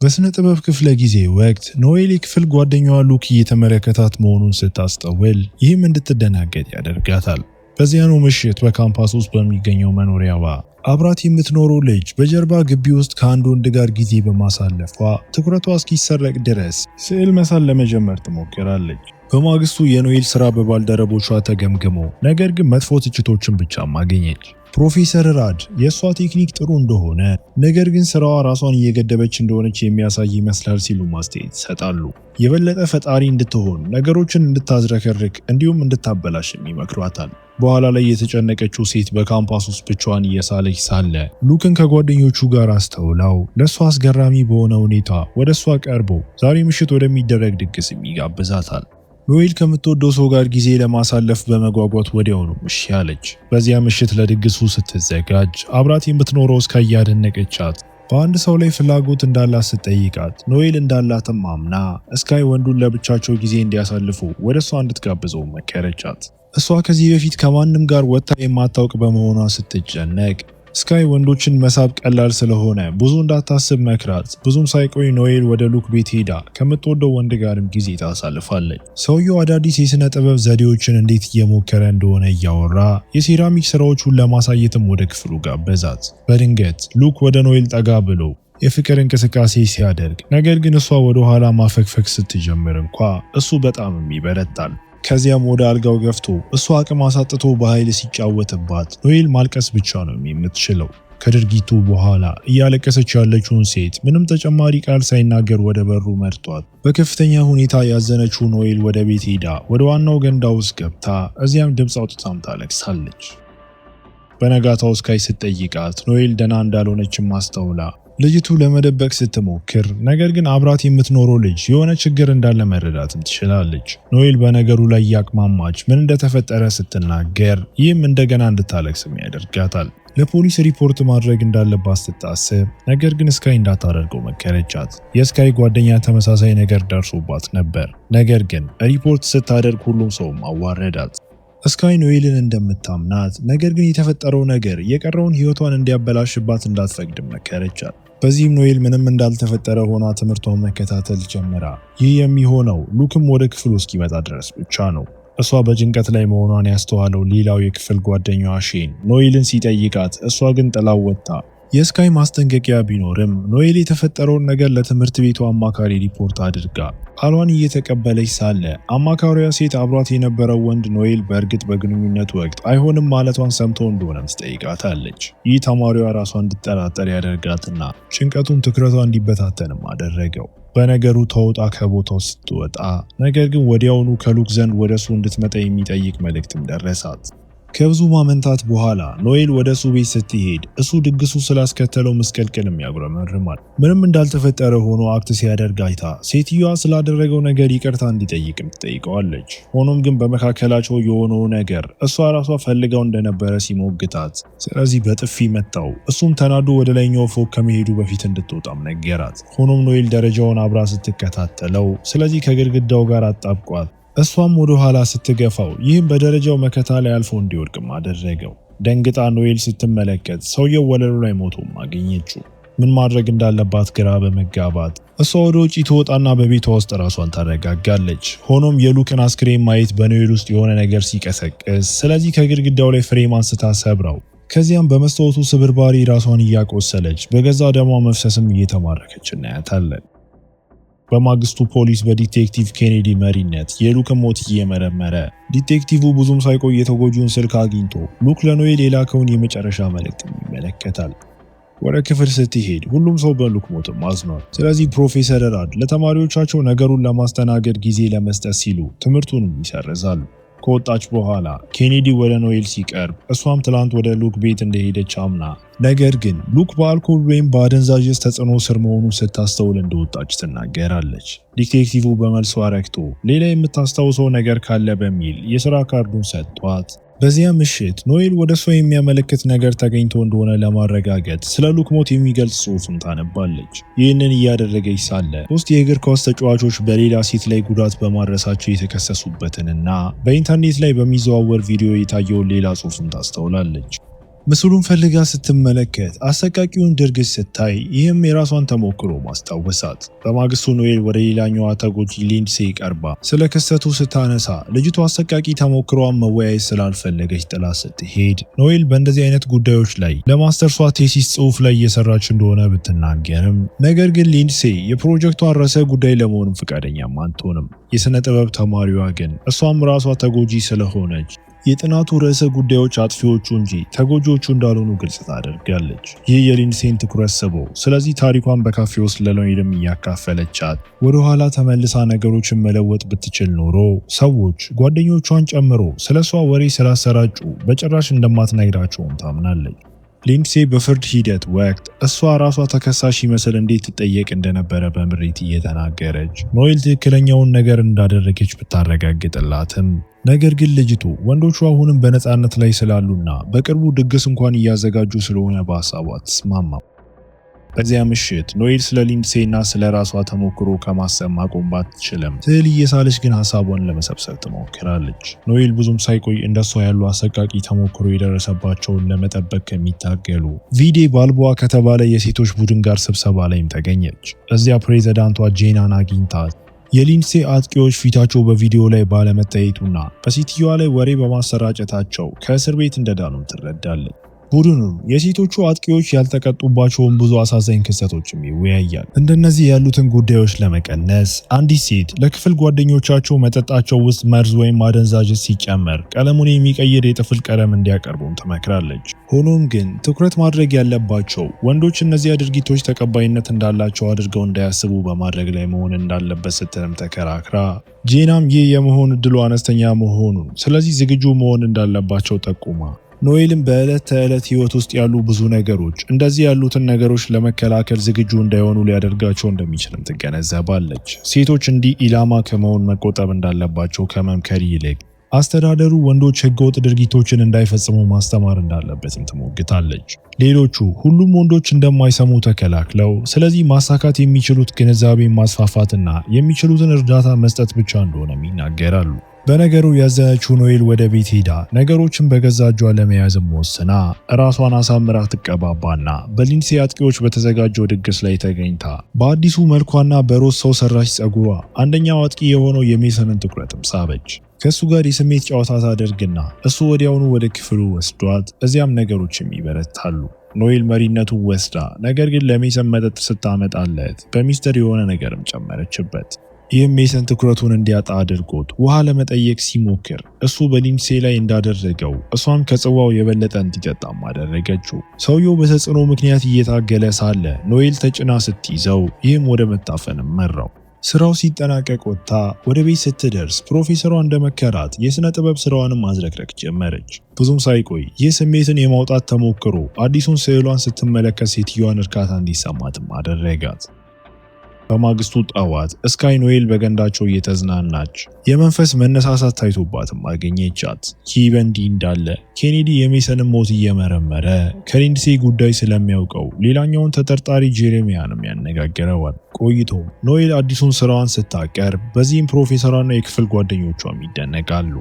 በስነ ጥበብ ክፍለ ጊዜ ወቅት ኖኤል የክፍል ጓደኛዋ ሉክ እየተመለከታት መሆኑን ስታስተውል ይህም እንድትደናገጥ ያደርጋታል። በዚያኑ ምሽት በካምፓስ ውስጥ በሚገኘው መኖሪያዋ አብራት የምትኖረው ልጅ በጀርባ ግቢ ውስጥ ከአንድ ወንድ ጋር ጊዜ በማሳለፏ ትኩረቷ እስኪሰረቅ ድረስ ስዕል መሳል ለመጀመር ትሞክራለች። በማግስቱ የኖኤል ስራ በባልደረቦቿ ተገምግሞ ነገር ግን መጥፎ ትችቶችን ብቻ አገኘች። ፕሮፌሰር ራድ የእሷ ቴክኒክ ጥሩ እንደሆነ ነገር ግን ስራዋ ራሷን እየገደበች እንደሆነች የሚያሳይ ይመስላል ሲሉ ማስተያየት ይሰጣሉ። የበለጠ ፈጣሪ እንድትሆን ነገሮችን እንድታዝረከርክ እንዲሁም እንድታበላሽም ይመክሯታል። በኋላ ላይ የተጨነቀችው ሴት በካምፓስ ውስጥ ብቻዋን እየሳለች ሳለ ሉክን ከጓደኞቹ ጋር አስተውላው ለእሷ አስገራሚ በሆነ ሁኔታ ወደ እሷ ቀርቦ ዛሬ ምሽት ወደሚደረግ ድግስም ይጋብዛታል። ኖኤል ከምትወደው ሰው ጋር ጊዜ ለማሳለፍ በመጓጓት ወዲያውኑ እሺ አለች። በዚያ ምሽት ለድግሱ ስትዘጋጅ አብራት የምትኖረው ስካይ ያደነቀቻት በአንድ ሰው ላይ ፍላጎት እንዳላት ስትጠይቃት ኖኤል እንዳላትም አምና ስካይ ወንዱን ለብቻቸው ጊዜ እንዲያሳልፉ ወደ እሷ እንድትጋብዘው መከረቻት። እሷ ከዚህ በፊት ከማንም ጋር ወጥታ የማታውቅ በመሆኗ ስትጨነቅ ስካይ ወንዶችን መሳብ ቀላል ስለሆነ ብዙ እንዳታስብ መክራት። ብዙም ሳይቆይ ኖኤል ወደ ሉክ ቤት ሄዳ ከምትወደው ወንድ ጋርም ጊዜ ታሳልፋለች። ሰውየው አዳዲስ የሥነ ጥበብ ዘዴዎችን እንዴት እየሞከረ እንደሆነ እያወራ የሴራሚክ ስራዎቹን ለማሳየትም ወደ ክፍሉ ጋበዛት። በድንገት ሉክ ወደ ኖኤል ጠጋ ብሎ የፍቅር እንቅስቃሴ ሲያደርግ ነገር ግን እሷ ወደ ኋላ ማፈግፈግ ስትጀምር እንኳ እሱ በጣም ይበረታል። ከዚያም ወደ አልጋው ገፍቶ እሷ አቅም አሳጥቶ በኃይል ሲጫወትባት ኖኤል ማልቀስ ብቻ ነው የምትችለው። ከድርጊቱ በኋላ እያለቀሰች ያለችውን ሴት ምንም ተጨማሪ ቃል ሳይናገር ወደ በሩ መርቷት በከፍተኛ ሁኔታ ያዘነችው ኖኤል ወደ ቤት ሄዳ ወደ ዋናው ገንዳ ውስጥ ገብታ እዚያም ድምፅ አውጥታም ታለቅሳለች። በነጋታው ስካይ ስትጠይቃት ኖኤል ደህና እንዳልሆነችም አስተውላ ልጅቱ ለመደበቅ ስትሞክር ነገር ግን አብራት የምትኖረው ልጅ የሆነ ችግር እንዳለ መረዳትም ትችላለች። ኖኤል በነገሩ ላይ ያቅማማች ምን እንደተፈጠረ ስትናገር ይህም እንደገና እንድታለቅስም ያደርጋታል። ለፖሊስ ሪፖርት ማድረግ እንዳለባት ስታስብ ነገር ግን ስካይ እንዳታደርገው መከረቻት። የስካይ ጓደኛ ተመሳሳይ ነገር ደርሶባት ነበር። ነገር ግን ሪፖርት ስታደርግ ሁሉም ሰው አዋረዳት። ስካይ ኖኤልን እንደምታምናት ነገር ግን የተፈጠረው ነገር የቀረውን ህይወቷን እንዲያበላሽባት እንዳትፈቅድም መከረቻት። በዚህም ኖኤል ምንም እንዳልተፈጠረ ሆና ትምህርቷን መከታተል ጀምራ ይህ የሚሆነው ሉክም ወደ ክፍሉ እስኪመጣ ድረስ ብቻ ነው። እሷ በጭንቀት ላይ መሆኗን ያስተዋለው ሌላው የክፍል ጓደኛዋ ሼን ኖኤልን ሲጠይቃት እሷ ግን ጥላው ወጥታ የስካይ ማስጠንቀቂያ ቢኖርም ኖኤል የተፈጠረውን ነገር ለትምህርት ቤቱ አማካሪ ሪፖርት አድርጋ ቃሏን እየተቀበለች ሳለ አማካሪዋ ሴት አብሯት የነበረው ወንድ ኖኤል በእርግጥ በግንኙነት ወቅት አይሆንም ማለቷን ሰምቶ እንደሆነም ትጠይቃታለች። ይህ ተማሪዋ ራሷ እንድትጠራጠር ያደርጋትና ጭንቀቱን ትኩረቷ እንዲበታተንም አደረገው። በነገሩ ተውጣ ከቦታው ስትወጣ ነገር ግን ወዲያውኑ ከሉክ ዘንድ ወደሱ እንድትመጣ የሚጠይቅ መልእክትም ደረሳት። ከብዙ ማመንታት በኋላ ኖኤል ወደ እሱ ቤት ስትሄድ እሱ ድግሱ ስላስከተለው ምስቅልቅልም ያጉረመርማል። ምንም እንዳልተፈጠረ ሆኖ አክት ሲያደርግ አይታ ሴትዮዋ ስላደረገው ነገር ይቅርታ እንዲጠይቅም ትጠይቀዋለች። ሆኖም ግን በመካከላቸው የሆነው ነገር እሷ ራሷ ፈልገው እንደነበረ ሲሞግታት፣ ስለዚህ በጥፊ መታው። እሱም ተናዶ ወደ ላይኛው ፎቅ ከመሄዱ በፊት እንድትወጣም ነገራት። ሆኖም ኖኤል ደረጃውን አብራ ስትከታተለው ስለዚህ ከግድግዳው ጋር አጣብቋት እሷም ወደ ኋላ ስትገፋው ይህም በደረጃው መከታ ላይ አልፎ እንዲወድቅም አደረገው። ደንግጣ ኖኤል ስትመለከት ሰውየው ወለሉ ላይ ሞቶም አገኘችው። ምን ማድረግ እንዳለባት ግራ በመጋባት እሷ ወደ ውጪ ትወጣና በቤቷ ውስጥ ራሷን ታረጋጋለች። ሆኖም የሉክን አስክሬን ማየት በኖኤል ውስጥ የሆነ ነገር ሲቀሰቅስ ስለዚህ ከግድግዳው ላይ ፍሬም አንስታ ሰብራው ከዚያም በመስታወቱ ስብርባሪ ራሷን እያቆሰለች በገዛ ደሟ መፍሰስም እየተማረከች እናያታለን። በማግስቱ ፖሊስ በዲቴክቲቭ ኬኔዲ መሪነት የሉክን ሞት እየመረመረ ዲቴክቲቭ ብዙም ሳይቆይ የተጎጂውን ስልክ አግኝቶ ሉክ ለኖኤል የላከውን የመጨረሻ መልእክት ይመለከታል። ወደ ክፍል ስትሄድ ሁሉም ሰው በሉክ ሞትም አዝኗል። ስለዚህ ፕሮፌሰር ራድ ለተማሪዎቻቸው ነገሩን ለማስተናገድ ጊዜ ለመስጠት ሲሉ ትምህርቱንም ይሰርዛሉ። ከወጣች በኋላ ኬኔዲ ወደ ኖኤል ሲቀርብ እሷም ትላንት ወደ ሉክ ቤት እንደሄደች አምና ነገር ግን ሉክ በአልኮል ወይም በአደንዛዥ ተጽዕኖ ስር መሆኑን ስታስተውል እንደወጣች ትናገራለች። ዲቴክቲቭ በመልሷ ረክቶ ሌላ የምታስታውሰው ነገር ካለ በሚል የሥራ ካርዱን ሰጥቷት በዚያ ምሽት ኖኤል ወደ እሷ የሚያመለክት ነገር ተገኝቶ እንደሆነ ለማረጋገጥ ስለ ሉክ ሞት የሚገልጽ ጽሑፍም ታነባለች። ይህንን እያደረገች ሳለ ሶስት የእግር ኳስ ተጫዋቾች በሌላ ሴት ላይ ጉዳት በማድረሳቸው የተከሰሱበትንና በኢንተርኔት ላይ በሚዘዋወር ቪዲዮ የታየውን ሌላ ጽሑፍም ታስተውላለች። ምስሉን ፈልጋ ስትመለከት አሰቃቂውን ድርጊት ስታይ ይህም የራሷን ተሞክሮ ማስታወሳት። በማግስቱ ኖኤል ወደ ሌላኛዋ ተጎጂ ሊንድሴ ቀርባ ስለ ክስተቱ ስታነሳ ልጅቷ አሰቃቂ ተሞክሯን መወያየት ስላልፈለገች ጥላ ስትሄድ ኖኤል በእንደዚህ አይነት ጉዳዮች ላይ ለማስተርሷ ቴሲስ ጽሑፍ ላይ እየሰራች እንደሆነ ብትናገርም ነገር ግን ሊንድሴ የፕሮጀክቷን ርዕሰ ጉዳይ ለመሆንም ፈቃደኛም አትሆንም። የሥነ ጥበብ ተማሪዋ ግን እሷም ራሷ ተጎጂ ስለሆነች የጥናቱ ርዕሰ ጉዳዮች አጥፊዎቹ እንጂ ተጎጂዎቹ እንዳልሆኑ ግልጽ ታደርጋለች። ይህ የሊንድሴን ትኩረት ስቦ ስለዚህ ታሪኳን በካፌ ውስጥ ለኖኤልም እያካፈለቻት ወደ ኋላ ተመልሳ ነገሮችን መለወጥ ብትችል ኖሮ ሰዎች ጓደኞቿን ጨምሮ ስለሷ ወሬ ስላሰራጩ በጭራሽ እንደማትነግራቸውም ታምናለች። ሊንድሴ በፍርድ ሂደት ወቅት እሷ ራሷ ተከሳሽ ይመስል እንዴት ትጠየቅ እንደነበረ በምሬት እየተናገረች ኖኤል ትክክለኛውን ነገር እንዳደረገች ብታረጋግጥላትም ነገር ግን ልጅቱ ወንዶቹ አሁንም በነፃነት ላይ ስላሉና በቅርቡ ድግስ እንኳን እያዘጋጁ ስለሆነ በሀሳቧ አትስማማም። በዚያ ምሽት ኖኤል ስለ ሊንድሴና ስለ ራሷ ተሞክሮ ከማሰብ ማቆም ባትችልም ስዕል እየሳለች ግን ሀሳቧን ለመሰብሰብ ትሞክራለች። ኖኤል ብዙም ሳይቆይ እንደሷ ያሉ አሰቃቂ ተሞክሮ የደረሰባቸውን ለመጠበቅ ከሚታገሉ ቪዴ ባልቦዋ ከተባለ የሴቶች ቡድን ጋር ስብሰባ ላይም ተገኘች። እዚያ ፕሬዝዳንቷ ጄናን አግኝታት የሊንድሴ አጥቂዎች ፊታቸው በቪዲዮ ላይ ባለመታየቱና በሴትዮዋ ላይ ወሬ በማሰራጨታቸው ከእስር ቤት እንደዳኑም ትረዳለች። ቡድኑም የሴቶቹ አጥቂዎች ያልተቀጡባቸውን ብዙ አሳዛኝ ክስተቶችም ይወያያል። እንደነዚህ ያሉትን ጉዳዮች ለመቀነስ አንዲት ሴት ለክፍል ጓደኞቻቸው መጠጣቸው ውስጥ መርዝ ወይም ማደንዛዥ ሲጨመር ቀለሙን የሚቀይር የጥፍል ቀለም እንዲያቀርቡም ትመክራለች። ሆኖም ግን ትኩረት ማድረግ ያለባቸው ወንዶች እነዚያ ድርጊቶች ተቀባይነት እንዳላቸው አድርገው እንዳያስቡ በማድረግ ላይ መሆን እንዳለበት ስትልም ተከራክራ ጄናም ይህ የመሆን እድሉ አነስተኛ መሆኑን ስለዚህ ዝግጁ መሆን እንዳለባቸው ጠቁማ ኖኤልም በዕለት ተዕለት ህይወት ውስጥ ያሉ ብዙ ነገሮች እንደዚህ ያሉትን ነገሮች ለመከላከል ዝግጁ እንዳይሆኑ ሊያደርጋቸው እንደሚችልም ትገነዘባለች። ሴቶች እንዲህ ኢላማ ከመሆን መቆጠብ እንዳለባቸው ከመምከር ይልቅ አስተዳደሩ ወንዶች ህገወጥ ድርጊቶችን እንዳይፈጽሙ ማስተማር እንዳለበትም ትሞግታለች። ሌሎቹ ሁሉም ወንዶች እንደማይሰሙ ተከላክለው ስለዚህ ማሳካት የሚችሉት ግንዛቤ ማስፋፋትና የሚችሉትን እርዳታ መስጠት ብቻ እንደሆነም ይናገራሉ። በነገሩ ያዘነችው ኖኤል ወደ ቤት ሄዳ ነገሮችን በገዛ እጇ ለመያዝም ወስና ራሷን አሳምራ ትቀባባና በሊንድሴ አጥቂዎች በተዘጋጀው ድግስ ላይ ተገኝታ በአዲሱ መልኳና በሮዝ ሰው ሰራሽ ጸጉሯ አንደኛው አጥቂ የሆነው የሜሰንን ትኩረትም ሳበች። ከእሱ ጋር የስሜት ጨዋታ ታደርግና እሱ ወዲያውኑ ወደ ክፍሉ ወስዷት እዚያም ነገሮችም ይበረታሉ። ኖኤል መሪነቱ ወስዳ ነገር ግን ለሜሰን መጠጥ ስታመጣለት በሚስጥር የሆነ ነገርም ጨመረችበት። ይህም ሜሰን ትኩረቱን እንዲያጣ አድርጎት ውሃ ለመጠየቅ ሲሞክር እሱ በሊንድሴ ላይ እንዳደረገው እሷም ከጽዋው የበለጠ እንዲጠጣም አደረገችው። ሰውየው በተጽዕኖ ምክንያት እየታገለ ሳለ ኖኤል ተጭና ስትይዘው ይህም ወደ መታፈንም መራው። ስራው ሲጠናቀቅ ወጥታ ወደ ቤት ስትደርስ ፕሮፌሰሯ እንደመከራት የሥነ ጥበብ ስራዋንም ማዝረክረክ ጀመረች። ብዙም ሳይቆይ ይህ ስሜትን የማውጣት ተሞክሮ አዲሱን ስዕሏን ስትመለከት ሴትዮዋን እርካታ እንዲሰማትም አደረጋት። በማግስቱ ጠዋት ስካይ ኖኤል በገንዳቸው እየተዝናናች የመንፈስ መነሳሳት ታይቶባትም አገኘቻት። ይህ በእንዲህ እንዳለ ኬኔዲ የሜሰንን ሞት እየመረመረ ከሊንድሴ ጉዳይ ስለሚያውቀው ሌላኛውን ተጠርጣሪ ጄሬሚያንም ያነጋግረዋል። ቆይቶም ኖኤል አዲሱን ስራዋን ስታቀርብ በዚህም ፕሮፌሰሯና የክፍል ጓደኞቿም ይደነቃሉ።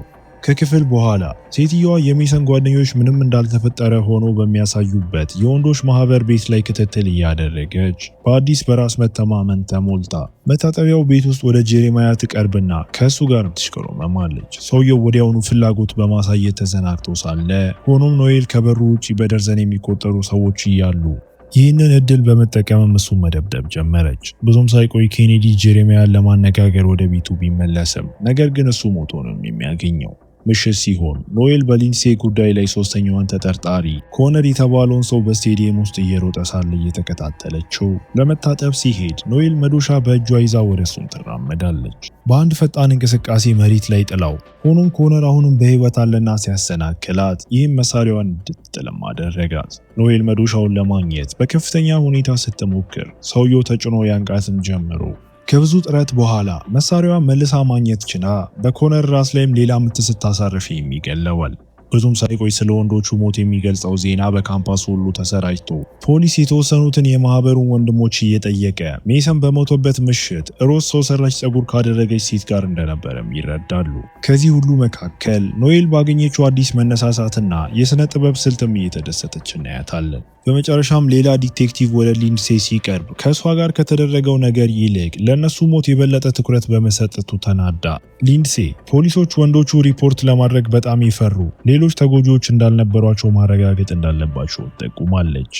ከክፍል በኋላ ሴትዮዋ የሜሰን ጓደኞች ምንም እንዳልተፈጠረ ሆኖ በሚያሳዩበት የወንዶች ማህበር ቤት ላይ ክትትል እያደረገች በአዲስ በራስ መተማመን ተሞልታ መታጠቢያው ቤት ውስጥ ወደ ጄሬማያ ትቀርብና ከእሱ ጋር ትሽኮረመማለች። ሰውየው ወዲያውኑ ፍላጎት በማሳየት ተዘናግቶ ሳለ ሆኖም ኖኤል ከበሩ ውጪ በደርዘን የሚቆጠሩ ሰዎች እያሉ ይህንን እድል በመጠቀምም እሱን መደብደብ ጀመረች። ብዙም ሳይቆይ ኬኔዲ ጄሬሚያን ለማነጋገር ወደ ቤቱ ቢመለስም ነገር ግን እሱ ሞቶ ነው የሚያገኘው። ምሽት ሲሆን ኖኤል በሊንድሴ ጉዳይ ላይ ሶስተኛዋን ተጠርጣሪ ኮነር የተባለውን ሰው በስቴዲየም ውስጥ እየሮጠ ሳለ እየተከታተለችው ለመታጠብ ሲሄድ ኖኤል መዶሻ በእጇ ይዛ ወደ እሱም ትራመዳለች። በአንድ ፈጣን እንቅስቃሴ መሬት ላይ ጥላው ሆኖም ኮነር አሁንም በህይወት አለና ሲያሰናክላት ይህም መሳሪያዋን እንድትጥልም አደረጋት። ኖኤል መዶሻውን ለማግኘት በከፍተኛ ሁኔታ ስትሞክር ሰውየው ተጭኖ ያንቃትም ጀምሮ ከብዙ ጥረት በኋላ መሳሪያዋን መልሳ ማግኘት ችላ በኮነር ራስ ላይም ሌላ ምት ስታሳርፍ ይገለዋል። ብዙም ሳይቆይ ስለ ወንዶቹ ሞት የሚገልጸው ዜና በካምፓሱ ሁሉ ተሰራጭቶ ፖሊስ የተወሰኑትን የማህበሩን ወንድሞች እየጠየቀ ሜሰን በሞተበት ምሽት ሮዝ ሰው ሰራሽ ጸጉር ካደረገች ሴት ጋር እንደነበረም ይረዳሉ። ከዚህ ሁሉ መካከል ኖኤል ባገኘችው አዲስ መነሳሳትና የሥነ ጥበብ ስልትም እየተደሰተች እናያታለን። በመጨረሻም ሌላ ዲቴክቲቭ ወደ ሊንድሴ ሲቀርብ ከእሷ ጋር ከተደረገው ነገር ይልቅ ለእነሱ ሞት የበለጠ ትኩረት በመሰጠቱ ተናዳ ሊንድሴ ፖሊሶች ወንዶቹ ሪፖርት ለማድረግ በጣም ይፈሩ ሌሎች ተጎጂዎች እንዳልነበሯቸው ማረጋገጥ እንዳለባቸው ጠቁማለች።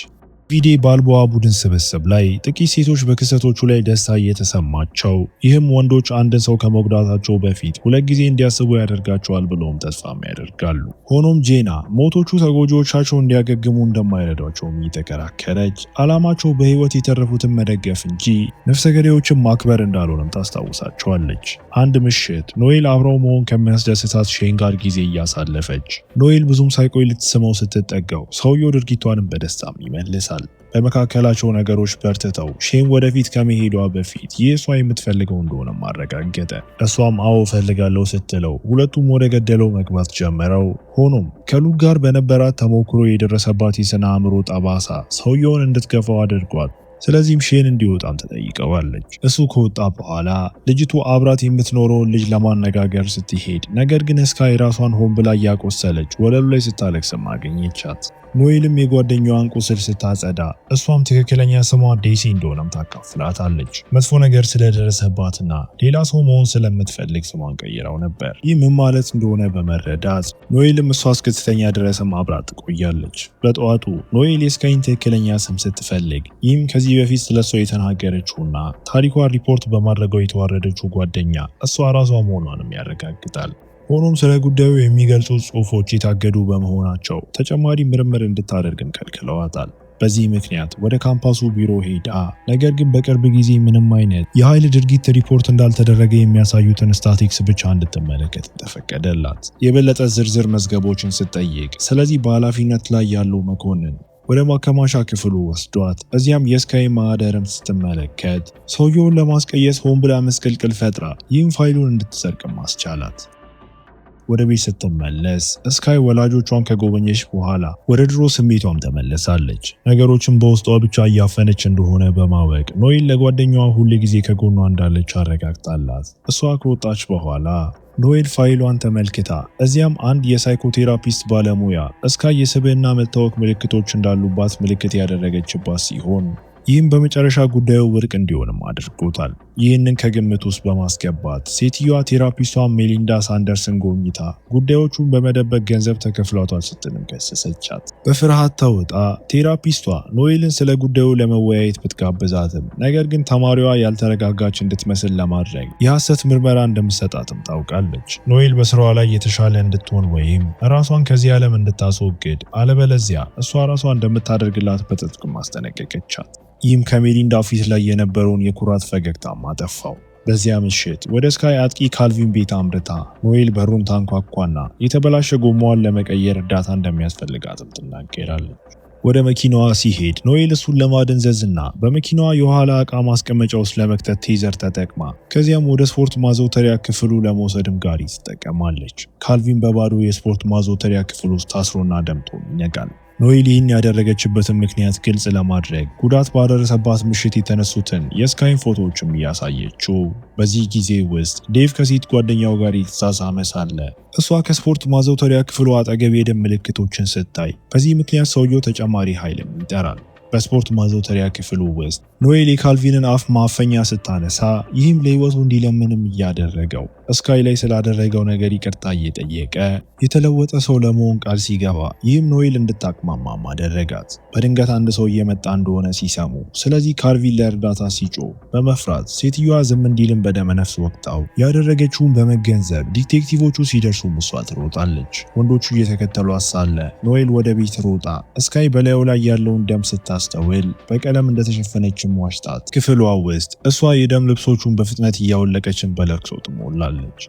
ቪዴ ባልቦአ ቡድን ስብስብ ላይ ጥቂት ሴቶች በክስተቶቹ ላይ ደስታ እየተሰማቸው ይህም ወንዶች አንድን ሰው ከመጉዳታቸው በፊት ሁለት ጊዜ እንዲያስቡ ያደርጋቸዋል ብለውም ተስፋም ያደርጋሉ። ሆኖም ጄና ሞቶቹ ተጎጂዎቻቸው እንዲያገግሙ እንደማይረዷቸውም እየተከራከረች ዓላማቸው በህይወት የተረፉትን መደገፍ እንጂ ነፍሰ ገዳዮችን ማክበር እንዳልሆነም ታስታውሳቸዋለች። አንድ ምሽት ኖኤል አብረው መሆን ከሚያስደስታት ሼን ጋር ጊዜ እያሳለፈች ኖኤል ብዙም ሳይቆይ ልትስመው ስትጠጋው ሰውየው ድርጊቷንም በደስታም ይመልሳል። በመካከላቸው ነገሮች በርትተው ሼን ወደፊት ከመሄዷ በፊት ይህ እሷ የምትፈልገው እንደሆነ ማረጋገጠ። እሷም አዎ ፈልጋለሁ ስትለው ሁለቱም ወደ ገደለው መግባት ጀመረው። ሆኖም ከሉክ ጋር በነበራት ተሞክሮ የደረሰባት የስነ አእምሮ ጠባሳ ሰውየውን እንድትገፋው አድርጓል። ስለዚህም ሼን እንዲወጣም ተጠይቀዋለች። እሱ ከወጣ በኋላ ልጅቱ አብራት የምትኖረውን ልጅ ለማነጋገር ስትሄድ ነገር ግን ስካይ ራሷን ሆን ብላ እያቆሰለች ወለሉ ላይ ስታለቅስም አገኘቻት። ኖኤልም የጓደኛዋን ቁስል ስታጸዳ እሷም ትክክለኛ ስሟ ዴሲ እንደሆነም ታካፍላታለች። መጥፎ ነገር ስለደረሰባትና ሌላ ሰው መሆን ስለምትፈልግ ስሟን ቀይረው ነበር። ይህ ምን ማለት እንደሆነ በመረዳት ኖኤልም እሷ እስክትተኛ ድረስም አብራት ትቆያለች። በጠዋቱ ኖኤል የስካይን ትክክለኛ ስም ስትፈልግ ይህም ከዚህ በፊት ስለሷ የተናገረችውና ታሪኳን ሪፖርት በማድረገው የተዋረደችው ጓደኛ እሷ ራሷ መሆኗንም ያረጋግጣል። ሆኖም ስለ ጉዳዩ የሚገልጹ ጽሑፎች የታገዱ በመሆናቸው ተጨማሪ ምርምር እንድታደርግም ከልክለዋታል። በዚህ ምክንያት ወደ ካምፓሱ ቢሮ ሄዳ ነገር ግን በቅርብ ጊዜ ምንም አይነት የኃይል ድርጊት ሪፖርት እንዳልተደረገ የሚያሳዩትን ስታቲክስ ብቻ እንድትመለከት ተፈቀደላት። የበለጠ ዝርዝር መዝገቦችን ስትጠይቅ ስለዚህ በኃላፊነት ላይ ያለው መኮንን ወደ ማከማቻ ክፍሉ ወስዷት እዚያም የስካይ ማህደርም ስትመለከት ሰውየውን ለማስቀየስ ሆን ብላ መስቀልቅል ፈጥራ ይህም ፋይሉን እንድትሰርቅም አስቻላት። ወደ ቤት ስትመለስ ስካይ ወላጆቿን ከጎበኘች በኋላ ወደ ድሮ ስሜቷም ተመለሳለች። ነገሮችን በውስጧ ብቻ እያፈነች እንደሆነ በማወቅ ኖኤል ለጓደኛዋ ሁል ጊዜ ከጎኗ እንዳለች አረጋግጣላት። እሷ ከወጣች በኋላ ኖኤል ፋይሏን ተመልክታ እዚያም አንድ የሳይኮቴራፒስት ባለሙያ ስካይ የስብዕና መታወክ ምልክቶች እንዳሉባት ምልክት ያደረገችባት ሲሆን ይህም በመጨረሻ ጉዳዩ ውድቅ እንዲሆንም አድርጎታል። ይህንን ከግምት ውስጥ በማስገባት ሴትዮዋ ቴራፒስቷን ሜሊንዳ ሳንደርስን ጎብኝታ ጉዳዮቹን በመደበቅ ገንዘብ ተከፍሏታል ስትልም ከሰሰቻት። በፍርሃት ተውጣ ቴራፒስቷ ኖኤልን ስለ ጉዳዩ ለመወያየት ብትጋብዛትም ነገር ግን ተማሪዋ ያልተረጋጋች እንድትመስል ለማድረግ የሐሰት ምርመራ እንደምትሰጣትም ታውቃለች። ኖኤል በስራዋ ላይ የተሻለ እንድትሆን ወይም ራሷን ከዚህ ዓለም እንድታስወግድ አለበለዚያ እሷ ራሷ እንደምታደርግላት በጥብቅ ማስጠነቀቀቻት። ይህም ከሜሊንዳ ፊት ላይ የነበረውን የኩራት ፈገግታም አጠፋው። በዚያ ምሽት ወደ ስካይ አጥቂ ካልቪን ቤት አምርታ ኖኤል በሩን ታንኳኳና የተበላሸ ጎማዋን ለመቀየር እርዳታ እንደሚያስፈልጋትም ትናገራለች። ወደ መኪናዋ ሲሄድ ኖኤል እሱን ለማደንዘዝና በመኪናዋ የኋላ ዕቃ ማስቀመጫ ውስጥ ለመክተት ቴዘር ተጠቅማ ከዚያም ወደ ስፖርት ማዘውተሪያ ክፍሉ ለመውሰድም ጋሪ ትጠቀማለች። ካልቪን በባዶ የስፖርት ማዘውተሪያ ክፍል ውስጥ ታስሮና ደምቶ ይነቃል። ኖኤል ይህን ያደረገችበትን ምክንያት ግልጽ ለማድረግ ጉዳት ባደረሰባት ምሽት የተነሱትን የስካይን ፎቶዎችም እያሳየችው፣ በዚህ ጊዜ ውስጥ ዴቭ ከሴት ጓደኛው ጋር የተሳሳመ ሳለ እሷ ከስፖርት ማዘውተሪያ ክፍሉ አጠገብ የደም ምልክቶችን ስታይ በዚህ ምክንያት ሰውየው ተጨማሪ ኃይልም ይጠራል። በስፖርት ማዘውተሪያ ክፍሉ ውስጥ ኖኤል የካልቪንን አፍ ማፈኛ ስታነሳ ይህም ለህይወቱ እንዲለምንም እያደረገው ስካይ ላይ ስላደረገው ነገር ይቅርታ እየጠየቀ የተለወጠ ሰው ለመሆን ቃል ሲገባ ይህም ኖኤል እንድታቅማማም አደረጋት። በድንገት አንድ ሰው እየመጣ እንደሆነ ሲሰሙ ስለዚህ ካልቪን ለእርዳታ ሲጮህ በመፍራት ሴትዮዋ ዝም እንዲልም በደመነፍስ ወቅታው ያደረገችውን በመገንዘብ ዲቴክቲቮቹ ሲደርሱ እሷ ትሮጣለች። ወንዶቹ እየተከተሏት ሳለ ኖኤል ወደ ቤት ሮጣ ስካይ በላዩ ላይ ያለውን ደም ስታስተውል በቀለም እንደተሸፈነችም ዋሽታት ክፍሏ ውስጥ እሷ የደም ልብሶቹን በፍጥነት እያወለቀችን በለቅሶ ትሞላለች።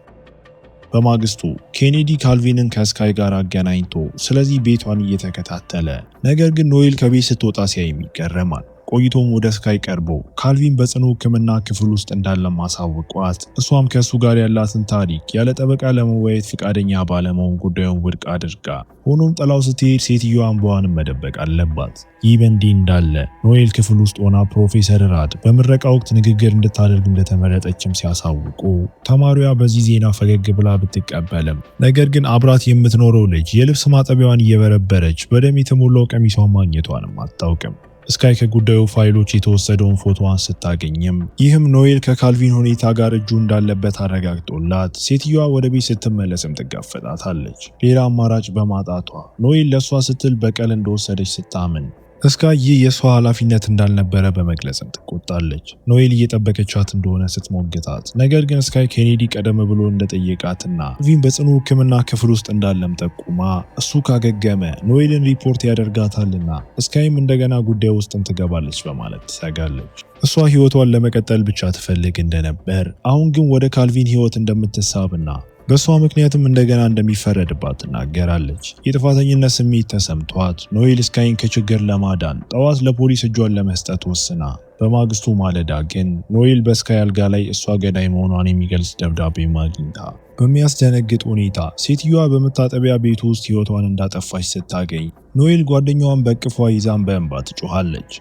በማግስቱ ኬኔዲ ካልቪንን ከስካይ ጋር አገናኝቶ ስለዚህ ቤቷን እየተከታተለ ነገር ግን ኖኤል ከቤት ስትወጣ ሲያይም ይገረማል። ቆይቶም ወደ ስካይ ቀርቦ ካልቪን በጽኑ ሕክምና ክፍል ውስጥ እንዳለ ማሳወቋት እሷም ከሱ ጋር ያላትን ታሪክ ያለ ጠበቃ ለመወያየት ፍቃደኛ ባለመሆን ጉዳዩን ውድቅ አድርጋ ሆኖም ጥላው ስትሄድ ሴትዮዋ እንባዋን መደበቅ አለባት። ይህ በእንዲህ እንዳለ ኖኤል ክፍል ውስጥ ሆና ፕሮፌሰር ራድ በምረቃ ወቅት ንግግር እንድታደርግ እንደተመረጠችም ሲያሳውቁ ተማሪዋ በዚህ ዜና ፈገግ ብላ ብትቀበልም ነገር ግን አብራት የምትኖረው ልጅ የልብስ ማጠቢያዋን እየበረበረች በደም የተሞላው ቀሚሷን ማግኘቷንም አታውቅም። ስካይ ከጉዳዩ ፋይሎች የተወሰደውን ፎቶዋን ስታገኝም ይህም ኖኤል ከካልቪን ሁኔታ ጋር እጁ እንዳለበት አረጋግጦላት ሴትዮዋ ወደ ቤት ስትመለስም ትጋፈጣታለች። ሌላ አማራጭ በማጣቷ ኖኤል ለሷ ስትል በቀል እንደወሰደች ስታምን ስካይ ይህ የሷ ኃላፊነት እንዳልነበረ በመግለጽም ትቆጣለች። ኖኤል እየጠበቀቻት እንደሆነ ስትሞግታት ነገር ግን ስካይ ኬኔዲ ቀደም ብሎ እንደጠየቃትና ካልቪን በጽኑ ሕክምና ክፍል ውስጥ እንዳለም ጠቁማ እሱ ካገገመ ኖኤልን ሪፖርት ያደርጋታልና ስካይም እንደገና ጉዳይ ውስጥም ትገባለች በማለት ትሰጋለች። እሷ ህይወቷን ለመቀጠል ብቻ ትፈልግ እንደነበር አሁን ግን ወደ ካልቪን ህይወት እንደምትሳብና በሷ ምክንያትም እንደገና እንደሚፈረድባት ትናገራለች። የጥፋተኝነት ስሜት ተሰምቷት ኖኤል ስካይን ከችግር ለማዳን ጠዋት ለፖሊስ እጇን ለመስጠት ወስና በማግስቱ ማለዳ ግን ኖኤል በስካይ አልጋ ላይ እሷ ገዳይ መሆኗን የሚገልጽ ደብዳቤ ማግኝታ በሚያስደነግጥ ሁኔታ ሴትዮዋ በመታጠቢያ ቤቱ ውስጥ ህይወቷን እንዳጠፋች ስታገኝ ኖኤል ጓደኛዋን በቅፏ ይዛን በእንባ ትጮኻለች።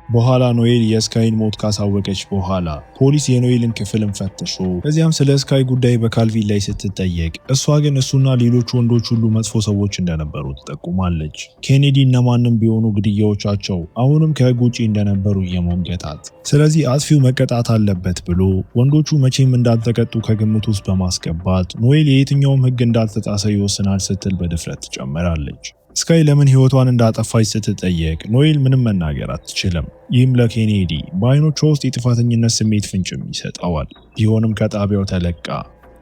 በኋላ ኖኤል የስካይን ሞት ካሳወቀች በኋላ ፖሊስ የኖኤልን ክፍልን ፈትሾ ከዚያም ስለ ስካይ ጉዳይ በካልቪን ላይ ስትጠየቅ እሷ ግን እሱና ሌሎች ወንዶች ሁሉ መጥፎ ሰዎች እንደነበሩ ትጠቁማለች። ኬኔዲ እነማንም ቢሆኑ ግድያዎቻቸው አሁንም ከህግ ውጪ እንደነበሩ እየሞገታት ስለዚህ አጥፊው መቀጣት አለበት ብሎ ወንዶቹ መቼም እንዳልተቀጡ ከግምት ውስጥ በማስገባት ኖኤል የየትኛውም ህግ እንዳልተጣሰ ይወስናል ስትል በድፍረት ትጨምራለች። ስካይ ለምን ህይወቷን እንዳጠፋች ስትጠየቅ ኖኤል ምንም መናገር አትችልም። ይህም ለኬኔዲ በአይኖቿ ውስጥ የጥፋተኝነት ስሜት ፍንጭም ይሰጠዋል። ቢሆንም ከጣቢያው ተለቃ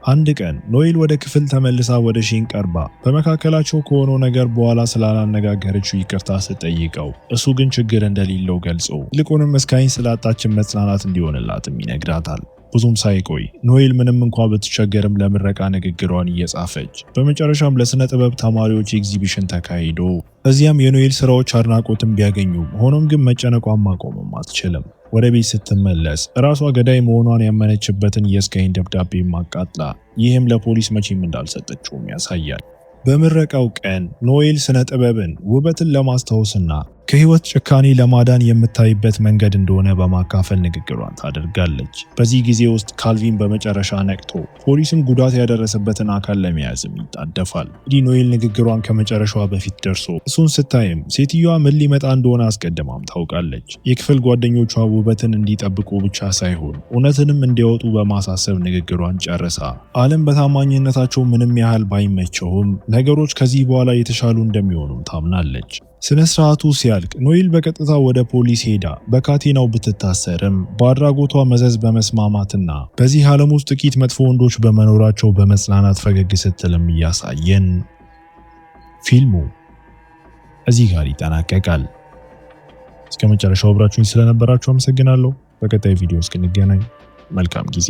አንድ ቀን ኖኤል ወደ ክፍል ተመልሳ ወደ ሼን ቀርባ በመካከላቸው ከሆነው ነገር በኋላ ስላላነጋገረችው ይቅርታ ስትጠይቀው እሱ ግን ችግር እንደሌለው ገልጾ ይልቁንም ስካይን ስላጣችን መጽናናት እንዲሆንላትም ይነግራታል። ብዙም ሳይቆይ ኖኤል ምንም እንኳን ብትቸገርም ለምረቃ ንግግሯን እየጻፈች በመጨረሻም ለስነ ጥበብ ተማሪዎች ኤግዚቢሽን ተካሂዶ እዚያም የኖኤል ስራዎች አድናቆትን ቢያገኙም ሆኖም ግን መጨነቋን ማቆምም አትችልም። ወደ ቤት ስትመለስ ራሷ ገዳይ መሆኗን ያመነችበትን የስካይን ደብዳቤ ማቃጥላ ይህም ለፖሊስ መቼም እንዳልሰጠችውም ያሳያል። በምረቃው ቀን ኖኤል ስነ ጥበብን ውበትን ለማስታወስና ከህይወት ጭካኔ ለማዳን የምታይበት መንገድ እንደሆነ በማካፈል ንግግሯን ታደርጋለች። በዚህ ጊዜ ውስጥ ካልቪን በመጨረሻ ነቅቶ ፖሊስም ጉዳት ያደረሰበትን አካል ለመያዝም ይጣደፋል። እንግዲህ ኖኤል ንግግሯን ከመጨረሻዋ በፊት ደርሶ እሱን ስታይም ሴትዮዋ ምን ሊመጣ እንደሆነ አስቀድማም ታውቃለች። የክፍል ጓደኞቿ ውበትን እንዲጠብቁ ብቻ ሳይሆን እውነትንም እንዲያወጡ በማሳሰብ ንግግሯን ጨርሳ ዓለም በታማኝነታቸው ምንም ያህል ባይመቸውም ነገሮች ከዚህ በኋላ የተሻሉ እንደሚሆኑም ታምናለች። ስነ ስርዓቱ ሲያልቅ ኖኤል በቀጥታ ወደ ፖሊስ ሄዳ በካቴናው ብትታሰርም በአድራጎቷ መዘዝ በመስማማትና በዚህ ዓለም ውስጥ ጥቂት መጥፎ ወንዶች በመኖራቸው በመጽናናት ፈገግ ስትልም እያሳየን ፊልሙ እዚህ ጋር ይጠናቀቃል። እስከ መጨረሻው አብራችሁኝ ስለነበራችሁ አመሰግናለሁ። በቀጣይ ቪዲዮ እስክንገናኝ መልካም ጊዜ